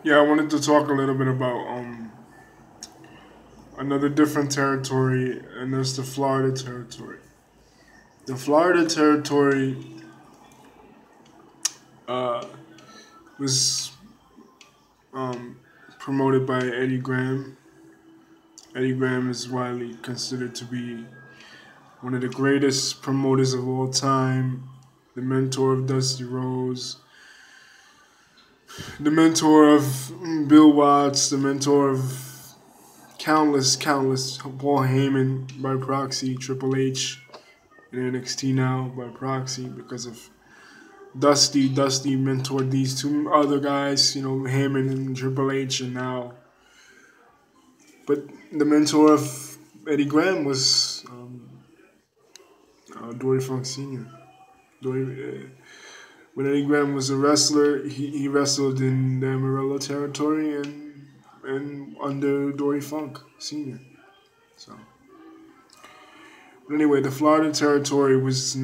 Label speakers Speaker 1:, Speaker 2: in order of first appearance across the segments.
Speaker 1: Yeah, I wanted to talk a little bit about another different territory, and that's the Florida territory. The Florida territory uh, was um, promoted by Eddie Graham. Eddie Graham is widely considered to be one of the greatest promoters of all time, the mentor of Dusty Rhodes, the mentor of Bill Watts, the mentor of countless Paul Heyman by proxy, Triple H in NXT now by proxy because of Dusty. Dusty mentored these two other guys, Heyman and Triple H, and now. But the mentor of Eddie Graham was Dory Funk Sr. When Eddie Graham was a wrestler, he wrestled in the Amarillo territory and under Dory Funk Sr. So, but anyway, the Florida territory was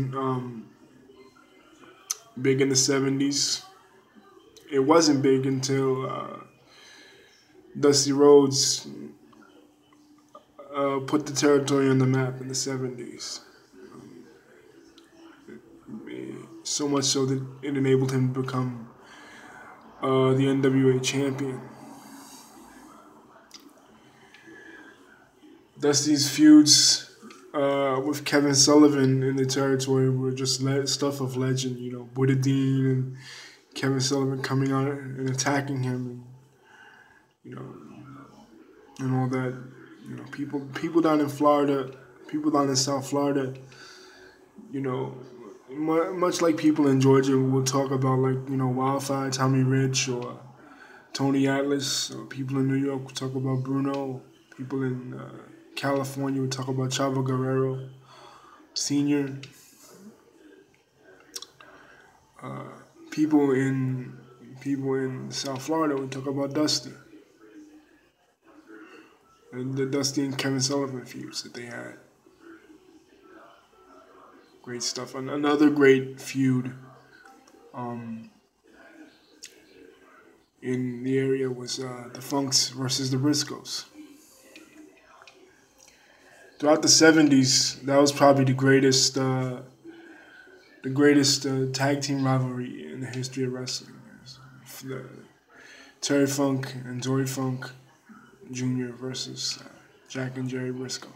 Speaker 1: big in the '70s. It wasn't big until Dusty Rhodes put the territory on the map in the '70s. So much so that it enabled him to become the NWA champion. Dusty's feuds with Kevin Sullivan in the territory were just stuff of legend. Buddha Dean and Kevin Sullivan coming out and attacking him, and and all that. People down in Florida, people down in South Florida, you know, much like people in Georgia will talk about Wildfire, Tommy Rich, or Tony Atlas, or people in New York will talk about Bruno, people in California will talk about Chavo Guerrero Sr., uh, people in South Florida will talk about Dusty and the Dusty and Kevin Sullivan feuds that they had. Great stuff. Another great feud in the area was the Funks versus the Briscoes. Throughout the '70s, that was probably the greatest tag team rivalry in the history of wrestling. The Terry Funk and Dory Funk Jr. versus Jack and Jerry Briscoe.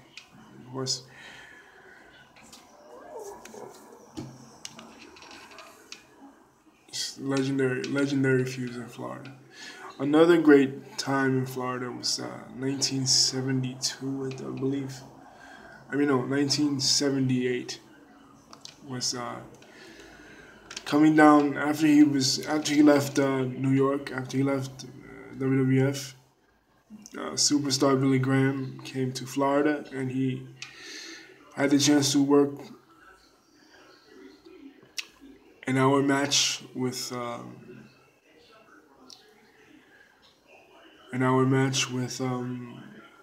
Speaker 1: Of course, legendary feuds in Florida. Another great time in Florida was 1972, I believe. 1978 was coming down after he left New York, after he left WWF. Superstar Billy Graham came to Florida, and he had the chance to work an hour match with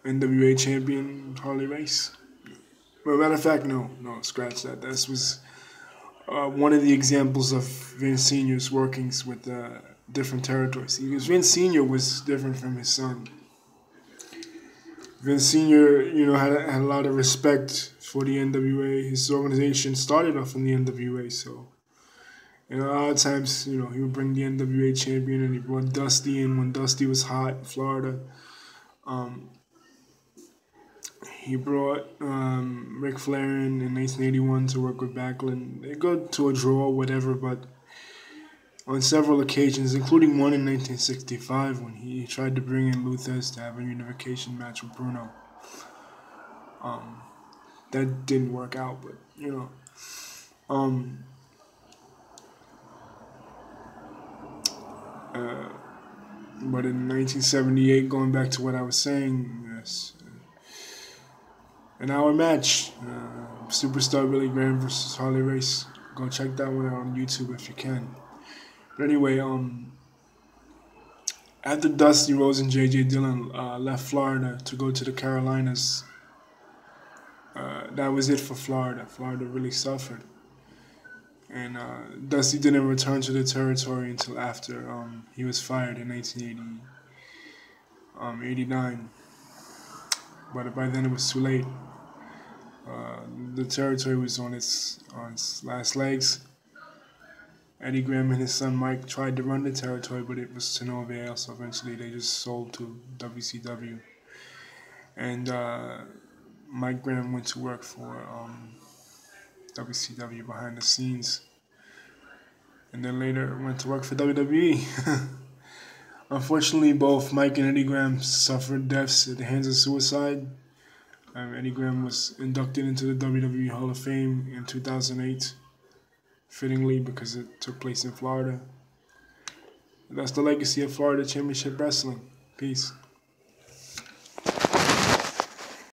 Speaker 1: NWA champion Harley Race. Well, matter of fact, no, scratch that. This was one of the examples of Vince Sr.'s workings with different territories. Because Vince Sr. was different from his son. Vince Sr., had a lot of respect for the NWA. His organization started off in the NWA, so a lot of times, he would bring the NWA champion, and he brought Dusty in when Dusty was hot in Florida. He brought Ric Flair in 1981 to work with Backlund. They go to a draw, whatever, but on several occasions, including one in 1965 when he tried to bring in Lou Thesz to have a unification match with Bruno. That didn't work out, but, but in 1978, going back to what I was saying, yes, an hour match, Superstar Billy Graham versus Harley Race. Go check that one out on YouTube if you can. But anyway, after Dusty Rhodes and J.J. Dillon left Florida to go to the Carolinas, that was it for Florida. Florida really suffered. And Dusty didn't return to the territory until after he was fired in 1980. '89, but by then it was too late. The territory was on its last legs. Eddie Graham and his son Mike tried to run the territory, but it was to no avail. So eventually, they just sold to WCW, and Mike Graham went to work for WCW behind the scenes, and then later went to work for WWE. Unfortunately, both Mike and Eddie Graham suffered deaths at the hands of suicide. Eddie Graham was inducted into the WWE Hall of Fame in 2008, fittingly because it took place in Florida. And that's the legacy of Florida Championship Wrestling. Peace.